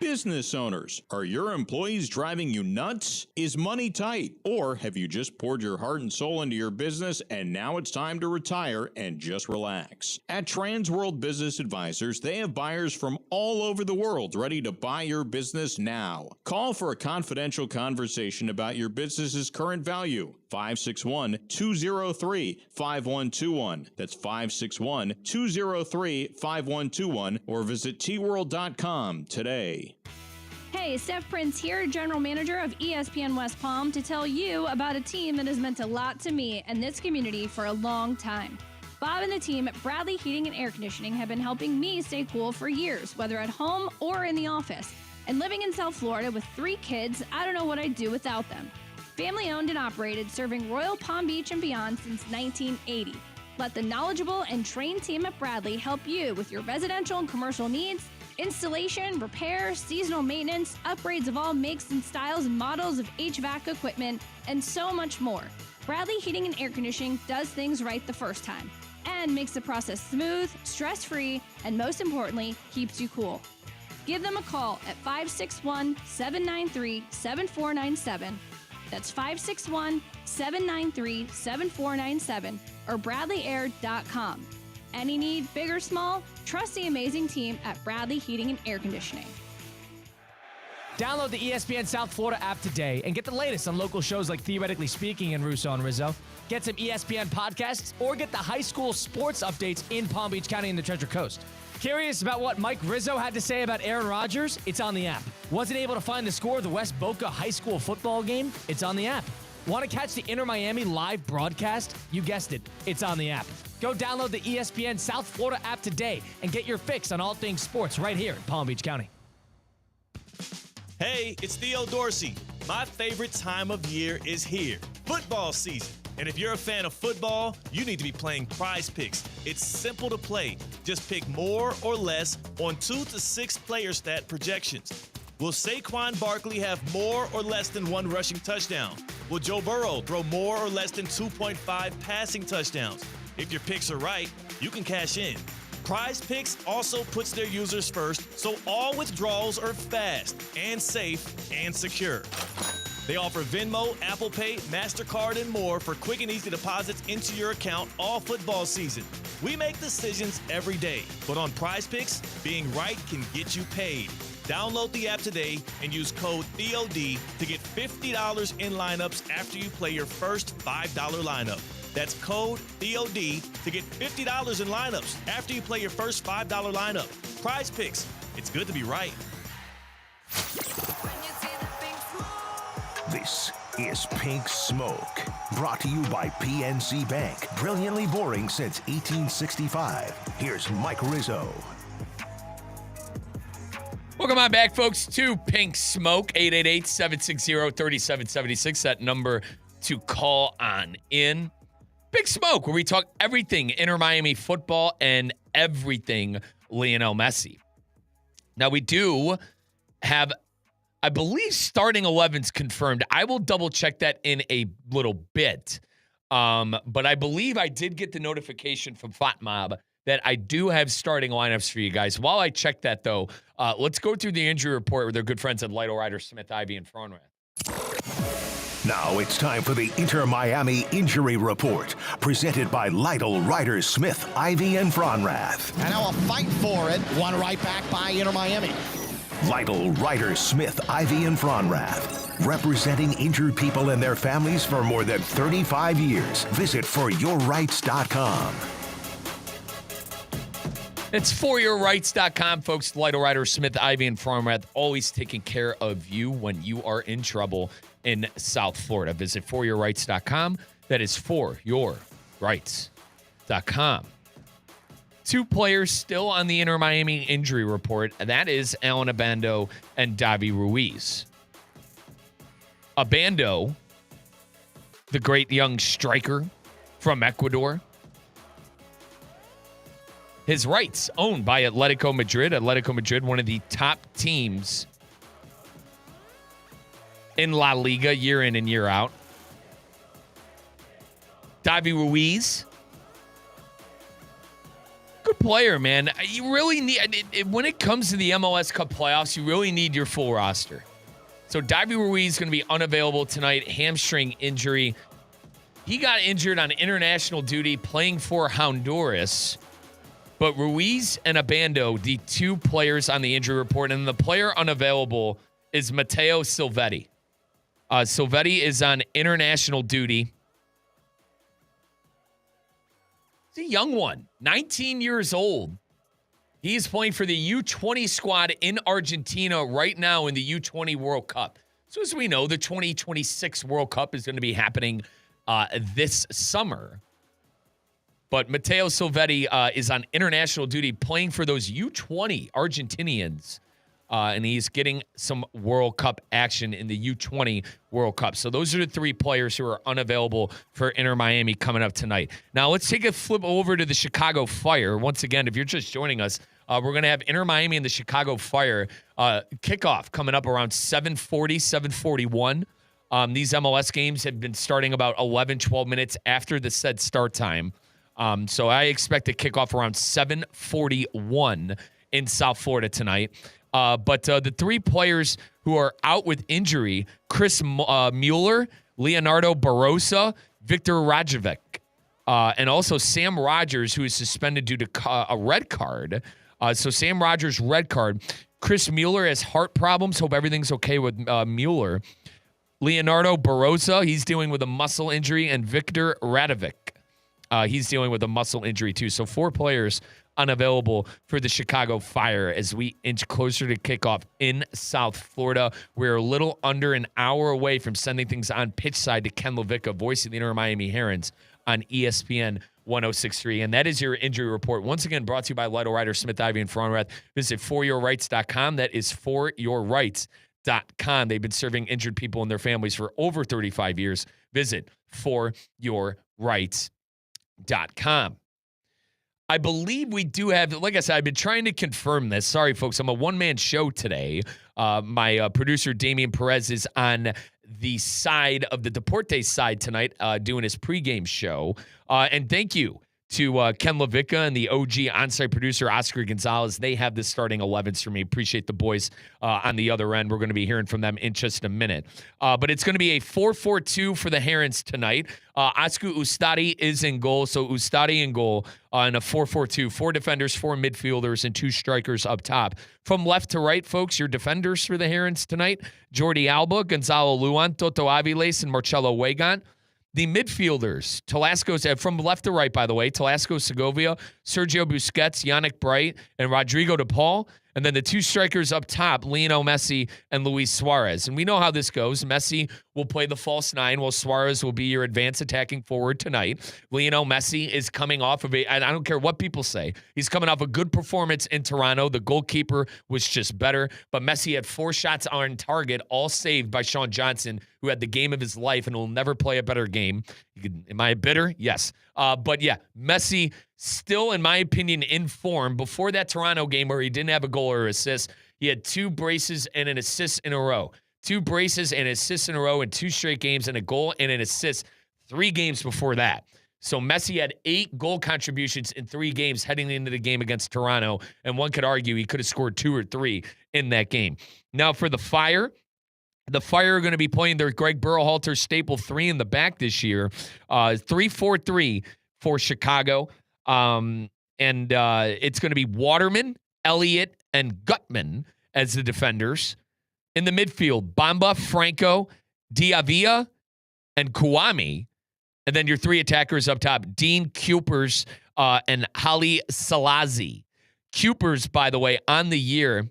Business owners, are your employees driving you nuts? Is money tight? Or have you just poured your heart and soul into your business and now it's time to retire and just relax? At Transworld Business Advisors, they have buyers from all over the world ready to buy your business now. Call for a confidential conversation about your business's current value. 561-203-5121. That's 561-203-5121 or visit tworld.com today. Hey, Steph Prince here, General Manager of ESPN West Palm, to tell you about a team that has meant a lot to me and this community for a long time. Bob and the team at Bradley Heating and Air Conditioning have been helping me stay cool for years, whether at home or in the office. And living in South Florida with 3 kids, I don't know what I'd do without them. Family owned and operated, serving Royal Palm Beach and beyond since 1980. Let the knowledgeable and trained team at Bradley help you with your residential and commercial needs, installation, repair, seasonal maintenance, upgrades of all makes and styles and models of HVAC equipment, and so much more. Bradley Heating and Air Conditioning does things right the first time and makes the process smooth, stress-free, and most importantly, keeps you cool. Give them a call at 561-793-7497. That's 561-793-7497 or BradleyAir.com. Any need, big or small, trust the amazing team at Bradley Heating and Air Conditioning. Download the ESPN South Florida app today and get the latest on local shows like Theoretically Speaking and Russo and Rizzo. Get some ESPN podcasts or get the high school sports updates in Palm Beach County and the Treasure Coast. Curious about what Mike Rizzo had to say about Aaron Rodgers? It's on the app. Wasn't able to find the score of the West Boca High School football game? It's on the app. Want to catch the Inter Miami live broadcast? You guessed it. It's on the app. Go download the ESPN South Florida app today and get your fix on all things sports right here in Palm Beach County. Hey, it's Theo Dorsey. My favorite time of year is here, football season. And if you're a fan of football, you need to be playing Prize Picks. It's simple to play. Just pick more or less on 2 to 6 player stat projections. Will Saquon Barkley have more or less than 1 rushing touchdown? Will Joe Burrow throw more or less than 2.5 passing touchdowns? If your picks are right, you can cash in. Prize Picks also puts their users first, so all withdrawals are fast and safe and secure. They offer Venmo, Apple Pay, MasterCard, and more for quick and easy deposits into your account all football season. We make decisions every day, but on Prize Picks, being right can get you paid. Download the app today and use code THEOD to get $50 in lineups after you play your first $5 lineup. That's code THEOD to get $50 in lineups after you play your first $5 lineup. Prize Picks. It's good to be right. This is Pink Smoke, brought to you by PNC Bank. Brilliantly boring since 1865. Here's Mike Rizzo. Welcome on back, folks, to Pink Smoke. 888-760-3776. That number to call on in. Big Smoke, where we talk everything Inter Miami football and everything Lionel Messi. Now, we do have, I believe, starting 11's confirmed. I will double check that in a little bit. But I believe I did get the notification from FotMob that I do have starting lineups for you guys. While I check that, though, let's go through the injury report with our good friends at Lytle, Ryder, Smith, Ivy, and Fronrath. Now it's time for the Inter Miami Injury Report, presented by Lytle, Ryder, Smith, Ivy, and Fronrath. And now a fight for it, won right back by Inter Miami. Lytle, Ryder, Smith, Ivy, and Fronrath, representing injured people and their families for more than 35 years. Visit foryourrights.com. It's foryourrights.com, folks. Lytle, Ryder, Smith, Ivy, and Fronrath, always taking care of you when you are in trouble in South Florida. Visit foryourrights.com. That is foryourrights.com. 2 players still on the Inter Miami injury report, and that is Alan Abando and Davi Ruiz. Abando, the great young striker from Ecuador. His rights owned by Atletico Madrid. Atletico Madrid, one of the top teams in La Liga year in and year out. Davi Ruiz, good player, man. You really need, when it comes to the MLS Cup playoffs, you really need your full roster. So Davi Ruiz is going to be unavailable tonight, hamstring injury. He got injured on international duty playing for Honduras. But Ruiz and Abando, the 2 players on the injury report, and the player unavailable is Matteo Silvetti. Silvetti is on international duty. He's a young one, 19 years old. He's playing for the U20 squad in Argentina right now in the U20 World Cup. So as we know, the 2026 World Cup is going to be happening this summer. But Matteo Silvetti is on international duty playing for those U20 Argentinians. And he's getting some World Cup action in the U20 World Cup. So those are the 3 players who are unavailable for Inter Miami coming up tonight. Now let's take a flip over to the Chicago Fire. Once again, if you're just joining us, we're going to have Inter Miami and the Chicago Fire kickoff coming up around 7:40, 7:41. These MLS games have been starting about 11, 12 minutes after the said start time. So I expect to kick off around 7:41 in South Florida tonight. But the three players who are out with injury, Chris Mueller, Leonardo Barrosa, Victor Rajovic, and also Sam Rogers, who is suspended due to a red card. So Sam Rogers, red card. Chris Mueller has heart problems. Hope everything's okay with Mueller. Leonardo Barrosa, he's dealing with a muscle injury. And Victor Radovic, he's dealing with a muscle injury too. So 4 players unavailable for the Chicago Fire as we inch closer to kickoff in South Florida. We're a little under an hour away from sending things on pitch side to Ken LaVicka, voice of the Inter Miami Herons on ESPN 106.3. And that is your injury report. Once again, brought to you by Lytle Rider, Smith, Ivy, and Frauenrath. Visit foryourrights.com. That is foryourrights.com. They've been serving injured people and their families for over 35 years. Visit foryourrights.com. I believe we do have, like I said, I've been trying to confirm this. Sorry, folks, I'm a one-man show today. My producer, Damian Perez, is on the side of the Deportes side tonight doing his pregame show. And thank you to Ken LaVicka and the OG on-site producer, Oscar Gonzalez. They have the starting 11s for me. Appreciate the boys on the other end. We're going to be hearing from them in just a minute. But it's going to be a 4-4-2 for the Herons tonight. Asku Ustadi is in goal. So Ustadi in goal in a 4-4-2. 4 defenders, 4 midfielders, and 2 strikers up top. From left to right, folks, your defenders for the Herons tonight, Jordi Alba, Gonzalo Luan, Toto Aviles, and Marcelo Weigand. The midfielders, from left to right, by the way, Telasco Segovia, Sergio Busquets, Yannick Bright, and Rodrigo de Paul. And then the 2 strikers up top, Lionel Messi and Luis Suarez. And we know how this goes. Messi will play the false 9, while Suarez will be your advanced attacking forward tonight. Lionel Messi is coming off of and I don't care what people say, he's coming off a good performance in Toronto. The goalkeeper was just better. But Messi had 4 shots on target, all saved by Sean Johnson, who had the game of his life and will never play a better game. Am I bitter? Yes. But yeah, Messi still, in my opinion, in form. Before that Toronto game where he didn't have a goal or assist, he had 2 braces and an assist in a row. 2 braces and assists in a row in 2 straight games, and a goal and an assist 3 games before that. So Messi had 8 goal contributions in 3 games heading into the game against Toronto, and one could argue he could have scored 2 or 3 in that game. Now for the Fire are going to be playing their Greg Berhalter staple 3 in the back this year. 3-4-3 for Chicago. And it's going to be Waterman, Elliott, and Gutman as the defenders. In the midfield, Bamba, Franco, Diavia, and Kouame. And then your 3 attackers up top, Dean Cupers and Hali Salazi. Cupers, by the way, on the year,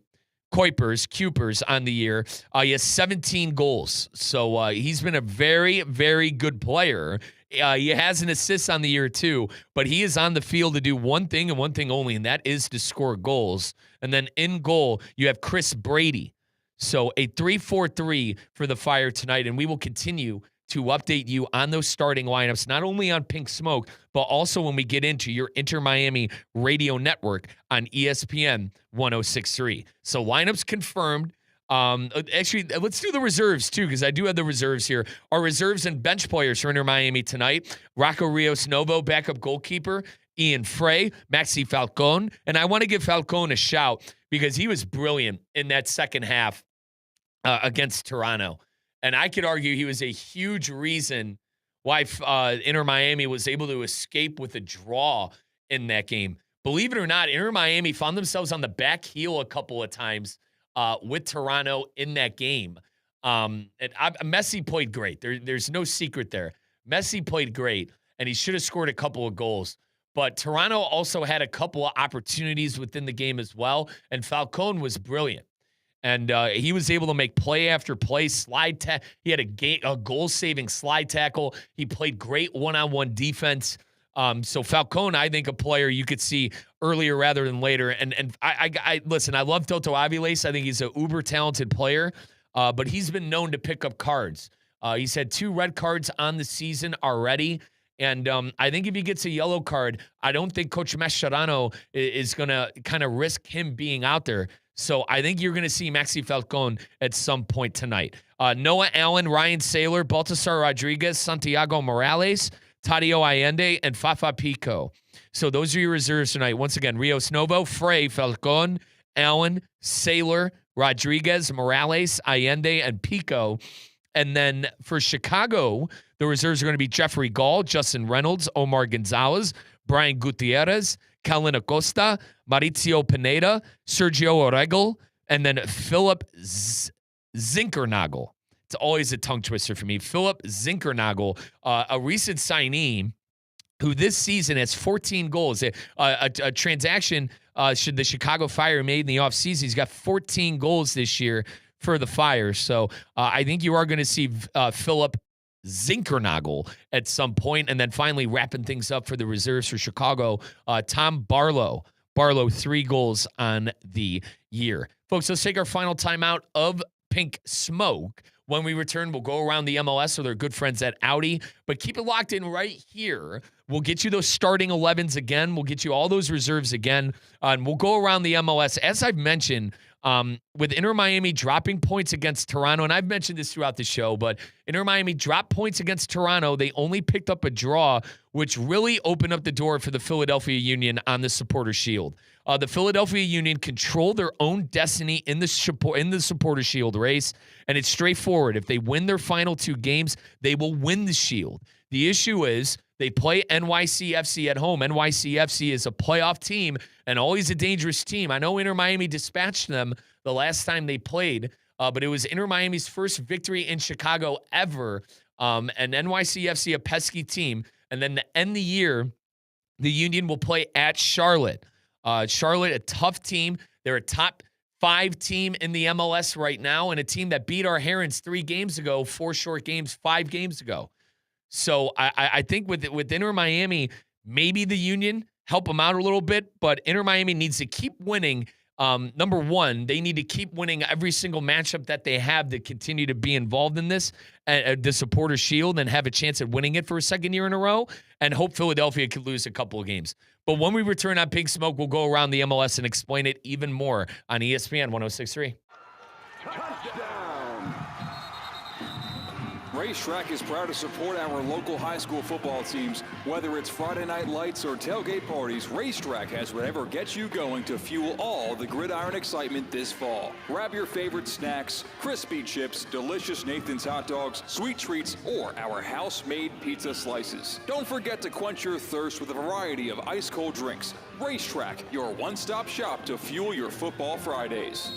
Cupers on the year, he has 17 goals. So he's been a very, very good player. He has an assist on the year too, but he is on the field to do one thing and one thing only, and that is to score goals. And then in goal, you have Chris Brady. So a 3-4-3 for the Fire tonight, and we will continue to update you on those starting lineups, not only on Pink Smoke, but also when we get into your Inter Miami radio network on ESPN 106.3. So lineups confirmed. Actually, let's do the reserves too, because I do have the reserves here. Our reserves and bench players for Inter Miami tonight: Rocco Rios Novo, backup goalkeeper; Ian Frey, Maxi Falcon. And I want to give Falcon a shout because he was brilliant in that second half against Toronto. And I could argue he was a huge reason why Inter Miami was able to escape with a draw in that game. Believe it or not, Inter Miami found themselves on the back heel a couple of times with Toronto in that game. Messi played great. There's no secret there. Messi played great, and he should have scored a couple of goals. But Toronto also had a couple of opportunities within the game as well, and Falcon was brilliant. And he was able to make play after play, he had a goal-saving slide tackle. He played great one-on-one defense. So Falcon, I think, a player you could see earlier rather than later. And I listen, I love Toto Aviles. I think he's an uber-talented player, but he's been known to pick up cards. He's had 2 red cards on the season already. And I think if he gets a yellow card, I don't think Coach Mascherano is going to kind of risk him being out there. So I think you're going to see Maxi Falcon at some point tonight. Noah Allen, Ryan Saylor, Baltasar Rodriguez, Santiago Morales, Tadio Allende, and Fafa Pico. So those are your reserves tonight. Once again, Rios Novo, Frey, Falcon, Allen, Saylor, Rodriguez, Morales, Allende, and Pico. And then for Chicago, the reserves are going to be Jeffrey Gall, Justin Reynolds, Omar Gonzalez, Brian Gutierrez, Kellen Acosta, Mauricio Pineda, Sergio Oregel, and then Philip Zinkernagel. It's always a tongue twister for me. Philip Zinkernagel, a recent signee who this season has 14 goals. A transaction should the Chicago Fire made in the offseason. He's got 14 goals this year for the Fire. So I think you are going to see Philip Zinkernagel at some point. And then finally wrapping things up for the reserves for Chicago, Tom Barlow. Barlow, 3 goals on the year. Folks, let's take our final timeout of Pink Smoke. When we return, we'll go around the MLS with our good friends at Audi. But keep it locked in right here. We'll get you those starting 11s again. We'll get you all those reserves again. And we'll go around the MLS. As I've mentioned, with Inter Miami dropping points against Toronto, and I've mentioned this throughout the show, but Inter Miami dropped points against Toronto. They only picked up a draw, which really opened up the door for the Philadelphia Union on the Supporter Shield. The Philadelphia Union control their own destiny in the Supporter Shield race, and it's straightforward. If they win their final 2 games, they will win the Shield. The issue is they play NYCFC at home. NYCFC is a playoff team and always a dangerous team. I know Inter Miami dispatched them the last time they played, but it was Inter Miami's first victory in Chicago ever, and NYCFC, a pesky team. And then to end the year, the Union will play at Charlotte. Charlotte, a tough team. They're a top 5 team in the MLS right now, and a team that beat our Herons 3 games ago, 4 short games, 5 games ago. So I think with Inter Miami, maybe the Union help them out a little bit, but Inter Miami needs to keep winning. Number one, they need to keep winning every single matchup that they have to continue to be involved in this, the Supporter Shield, and have a chance at winning it for a second year in a row, and hope Philadelphia could lose a couple of games. But when we return on Pink Smoke, we'll go around the MLS and explain it even more on ESPN 106.3. Racetrack is proud to support our local high school football teams. Whether it's Friday night lights or tailgate parties, Racetrack has whatever gets you going to fuel all the gridiron excitement this fall. Grab your favorite snacks, crispy chips, delicious Nathan's hot dogs, sweet treats, or our house-made pizza slices. Don't forget to quench your thirst with a variety of ice-cold drinks. Racetrack, your one-stop shop to fuel your football Fridays.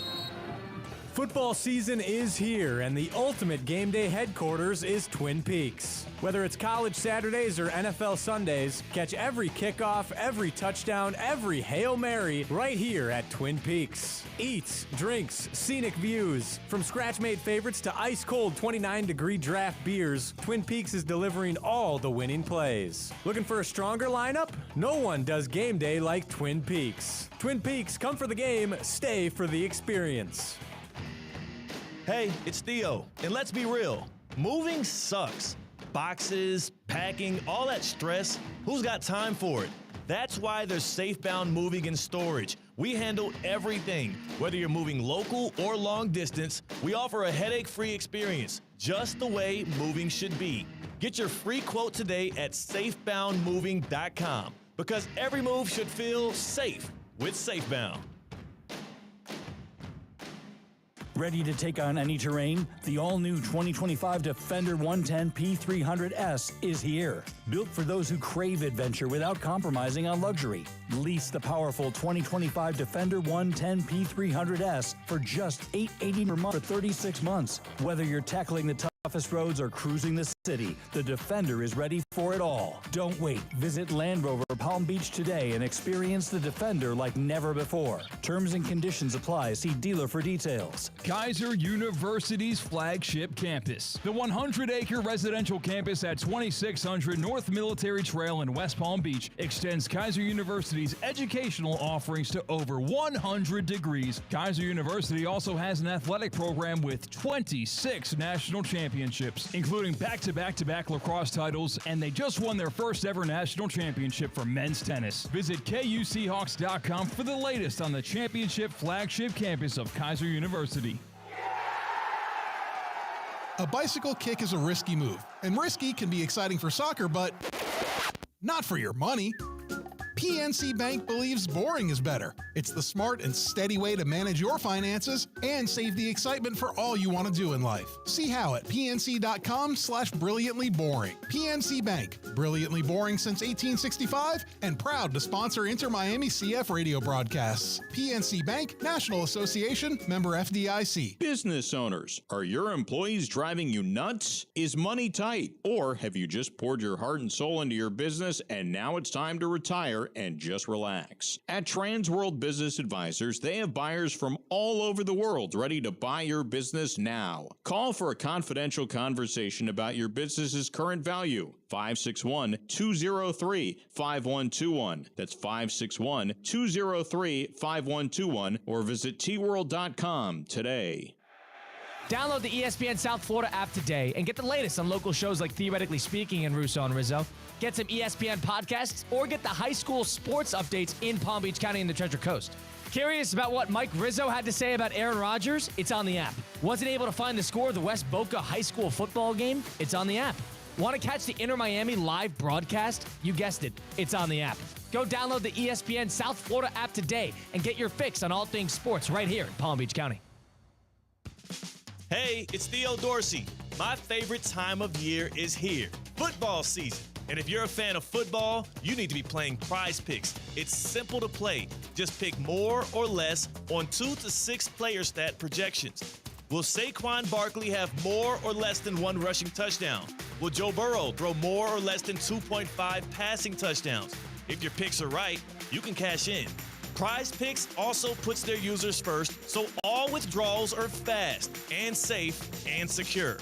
Football season is here, and the ultimate game day headquarters is Twin Peaks. Whether it's college Saturdays or NFL Sundays, catch every kickoff, every touchdown, every Hail Mary right here at Twin Peaks. Eats, drinks, scenic views. From scratch-made favorites to ice-cold 29-degree draft beers, Twin Peaks is delivering all the winning plays. Looking for a stronger lineup? No one does game day like Twin Peaks. Twin Peaks, come for the game, stay for the experience. Hey, it's Theo, and let's be real, moving sucks. Boxes, packing, all that stress, who's got time for it? That's why there's Safebound Moving and Storage. We handle everything. Whether you're moving local or long distance, we offer a headache-free experience, just the way moving should be. Get your free quote today at safeboundmoving.com, because every move should feel safe with Safebound. Ready to take on any terrain? The all-new 2025 Defender 110 P300S is here. Built for those who crave adventure without compromising on luxury. Lease the powerful 2025 Defender 110 P300S for just $880 per month for 36 months. Whether you're tackling the toughest roads or cruising the city, the Defender is ready for it all. Don't wait. Visit Land Rover Palm Beach today and experience the Defender like never before. Terms and conditions apply. See dealer for details. Kaiser University's flagship campus. The 100-acre residential campus at 2600 North Military Trail in West Palm Beach extends Kaiser University's educational offerings to over 100 degrees. Kaiser University also has an athletic program with 26 national championships, including back-to-back-to-back lacrosse titles, and they just won their first ever national championship for men's tennis. Visit KUSeahawks.com for the latest on the championship flagship campus of Kaiser University. A bicycle kick is a risky move, and risky can be exciting for soccer, but not for your money. PNC Bank believes boring is better. It's the smart and steady way to manage your finances and save the excitement for all you want to do in life. See how at pnc.com/brilliantlyboring. PNC Bank, brilliantly boring since 1865 and proud to sponsor Inter Miami CF radio broadcasts. PNC Bank, National Association, member FDIC. Business owners, are your employees driving you nuts? Is money tight? Or have you just poured your heart and soul into your business and now it's time to retire and just relax? At Transworld Business Advisors, they have buyers from all over the world ready to buy your business now. Call for a confidential conversation about your business's current value. 561-203-5121. That's 561-203-5121 or visit tworld.com today. Download the ESPN South Florida app today and get the latest on local shows like Theoretically Speaking and Russo and Rizzo. Get some ESPN podcasts or get the high school sports updates in Palm Beach County and the Treasure Coast. Curious about what Mike Rizzo had to say about Aaron Rodgers? It's on the app. Wasn't able to find the score of the West Boca High School football game? It's on the app. Want to catch the Inter Miami live broadcast? You guessed it. It's on the app. Go download the ESPN South Florida app today and get your fix on all things sports right here in Palm Beach County. Hey, it's Theo Dorsey. My favorite time of year is here, football season. And if you're a fan of football, you need to be playing Prize Picks. It's simple to play. Just pick more or less on 2 to 6 player stat projections. Will Saquon Barkley have more or less than 1 rushing touchdown? Will Joe Burrow throw more or less than 2.5 passing touchdowns? If your picks are right, you can cash in. Prize Picks also puts their users first, so all withdrawals are fast and safe and secure.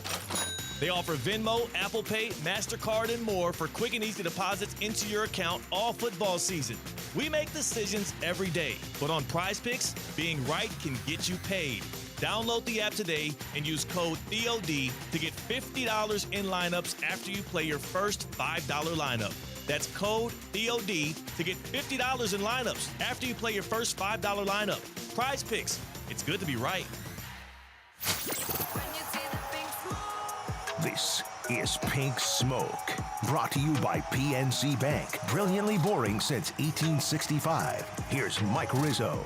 They offer Venmo, Apple Pay, MasterCard, and more for quick and easy deposits into your account all football season. We make decisions every day, but on Prize Picks, being right can get you paid. Download the app today and use code THEOD to get $50 in lineups after you play your first $5 lineup. That's code THEOD to get $50 in lineups after you play your first $5 lineup. Prize Picks. It's good to be right. This is Pink Smoke, brought to you by PNC Bank. Brilliantly boring since 1865. Here's Mike Rizzo.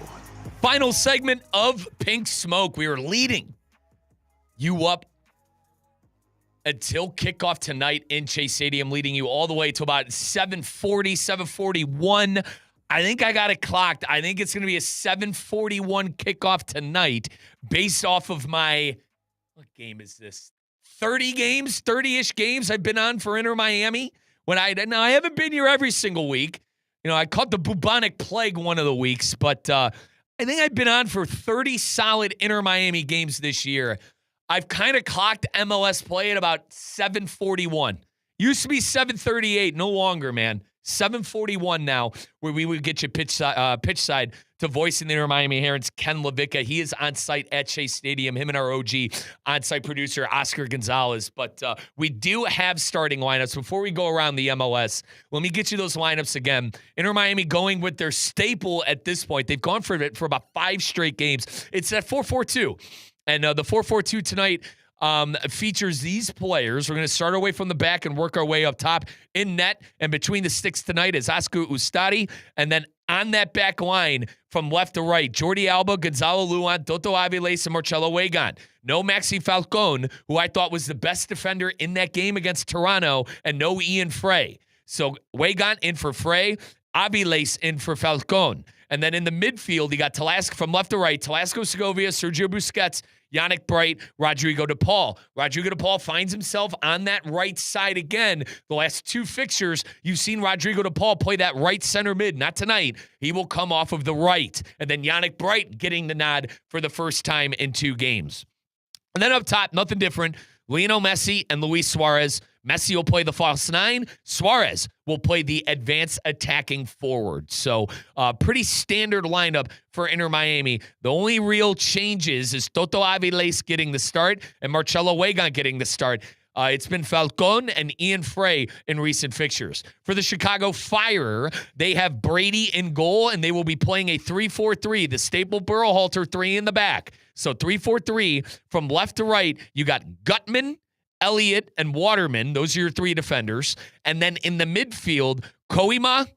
Final segment of Pink Smoke. We are leading you up until kickoff tonight in Chase Stadium, leading you all the way to about 7:40, 7:41. I think I got it clocked. I think it's going to be a 7:41 kickoff tonight based off of my, what game is this? 30-ish games I've been on for Inter Miami. Now I haven't been here every single week. You know, I caught the bubonic plague one of the weeks, but I think I've been on for 30 solid Inter Miami games this year. I've kind of clocked MLS play at about 7:41. Used to be 7:38, no longer, man. 7:41 now, where we would get you pitch side to voicing the Inter Miami Herons, Ken Levicka. He is on site at Chase Stadium, him and our OG on-site producer, Oscar Gonzalez. But we do have starting lineups. Before we go around the MLS, let me get you those lineups again. Inter Miami going with their staple at this point. They've gone for it for about 5 straight games. It's at 4-4-2. And the 4-4-2 tonight features these players. We're going to start our way from the back and work our way up top. In net and between the sticks tonight is Oscar Ustadi. And then on that back line from left to right, Jordi Alba, Gonzalo Luan, Toto Aviles, and Marcelo Wegan. No Maxi Falcon, who I thought was the best defender in that game against Toronto, and no Ian Frey. So Wegan in for Frey, Aviles in for Falcon. And then in the midfield, you got Talasco from left to right, Talasco Segovia, Sergio Busquets, Yannick Bright, Rodrigo de Paul. Rodrigo de Paul finds himself on that right side again. The last 2 fixtures, you've seen Rodrigo de Paul play that right center mid. Not tonight. He will come off of the right. And then Yannick Bright getting the nod for the first time in 2 games. And then up top, nothing different. Lionel Messi and Luis Suarez. Messi will play the false 9. Suarez will play the advanced attacking forward. So pretty standard lineup for Inter Miami. The only real changes is Toto Aviles getting the start and Marcelo Wegan getting the start. It's been Falcon and Ian Frey in recent fixtures. For the Chicago Fire, they have Brady in goal, and they will be playing a 3-4-3, the staple Burrow-Halter 3 in the back. So 3-4-3 from left to right, you got Gutman, Elliott, and Waterman. Those are your 3 defenders. And then in the midfield, Koima,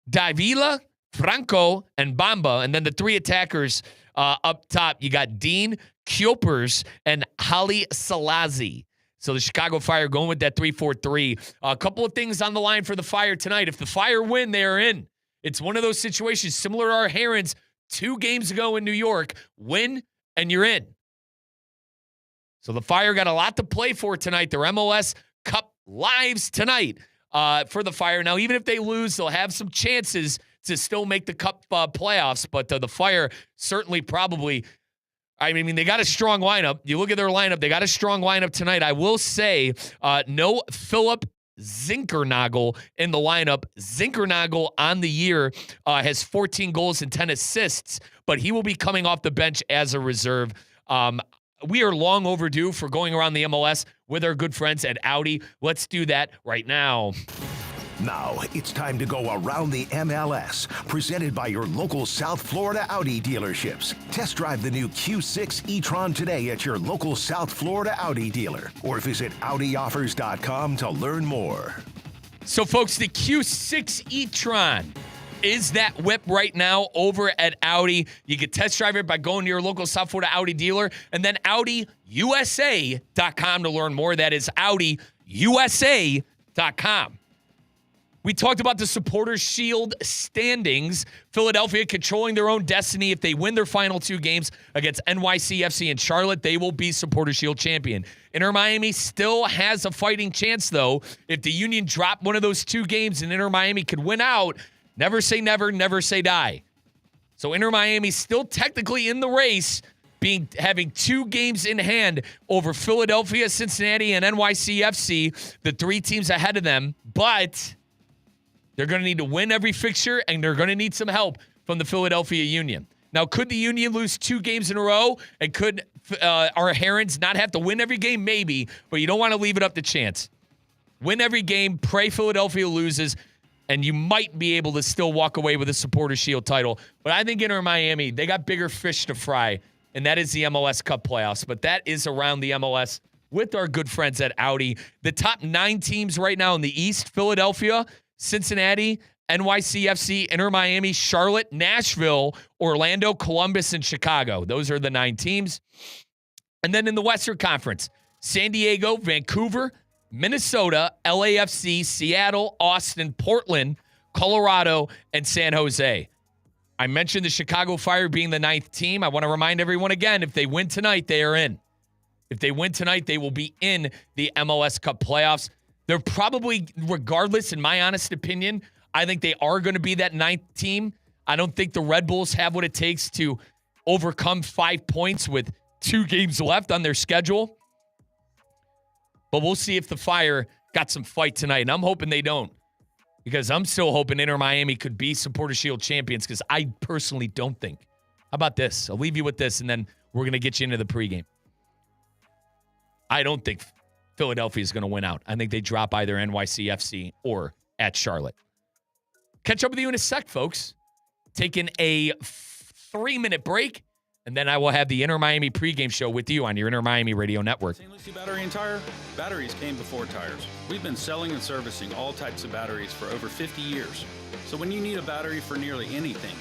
Davila, Franco, and Bamba. And then the three attackers up top, you got Dean, Kjopers, and Holly Salazi. So the Chicago Fire going with that 3-4-3. A couple of things on the line for the Fire tonight. If the Fire win, they are in. It's one of those situations similar to our Herons 2 games ago in New York. Win, and you're in. So the Fire got a lot to play for tonight. Their MLS Cup lives tonight for the Fire. Now, even if they lose, they'll have some chances to still make the Cup playoffs. But the Fire certainly probably... I mean, they got a strong lineup. You look at their lineup, they got a strong lineup tonight. I will say no Philip Zinkernagel in the lineup. Zinkernagel on the year has 14 goals and 10 assists, but he will be coming off the bench as a reserve. We are long overdue for going around the MLS with our good friends at Audi. Let's do that right now. Now, it's time to go around the MLS, presented by your local South Florida Audi dealerships. Test drive the new Q6 e-tron today at your local South Florida Audi dealer, or visit AudiOffers.com to learn more. So, folks, the Q6 e-tron is that whip right now over at Audi. You can test drive it by going to your local South Florida Audi dealer, and then AudiUSA.com to learn more. That is AudiUSA.com. We talked about the Supporters Shield standings. Philadelphia controlling their own destiny. If they win their final 2 games against NYCFC and Charlotte, they will be Supporters Shield champion. Inter Miami still has a fighting chance, though. If the Union drop one of those 2 games and Inter Miami could win out, never say never, never say die. So Inter Miami still technically in the race, having 2 games in hand over Philadelphia, Cincinnati, and NYCFC, the 3 teams ahead of them. But they're going to need to win every fixture, and they're going to need some help from the Philadelphia Union. Now, could the Union lose 2 games in a row? And could our Herons not have to win every game? Maybe, but you don't want to leave it up to chance. Win every game, pray Philadelphia loses, and you might be able to still walk away with a Supporters Shield title. But I think Inter Miami, they got bigger fish to fry, and that is the MLS Cup playoffs. But that is around the MLS with our good friends at Audi. The top 9 teams right now in the East, Philadelphia, Cincinnati, NYCFC, Inter Miami, Charlotte, Nashville, Orlando, Columbus, and Chicago. Those are the 9 teams. And then in the Western Conference, San Diego, Vancouver, Minnesota, LAFC, Seattle, Austin, Portland, Colorado, and San Jose. I mentioned the Chicago Fire being the 9th team. I want to remind everyone again, if they win tonight, they are in. If they win tonight, they will be in the MLS Cup playoffs. They're probably, regardless, in my honest opinion, I think they are going to be that 9th team. I don't think the Red Bulls have what it takes to overcome 5 points with 2 games left on their schedule. But we'll see if the Fire got some fight tonight. And I'm hoping they don't, because I'm still hoping Inter Miami could be Supporters Shield champions, because I personally don't think. How about this? I'll leave you with this, and then we're going to get you into the pregame. I don't think Philadelphia is going to win out. I think they drop either NYCFC or at Charlotte. Catch up with you in a sec, folks. Taking a 3-minute break, and then I will have the Inter Miami pregame show with you on your Inter Miami radio network. St. Lucie Battery and Tire, batteries came before tires. We've been selling and servicing all types of batteries for over 50 years. So when you need a battery for nearly anything,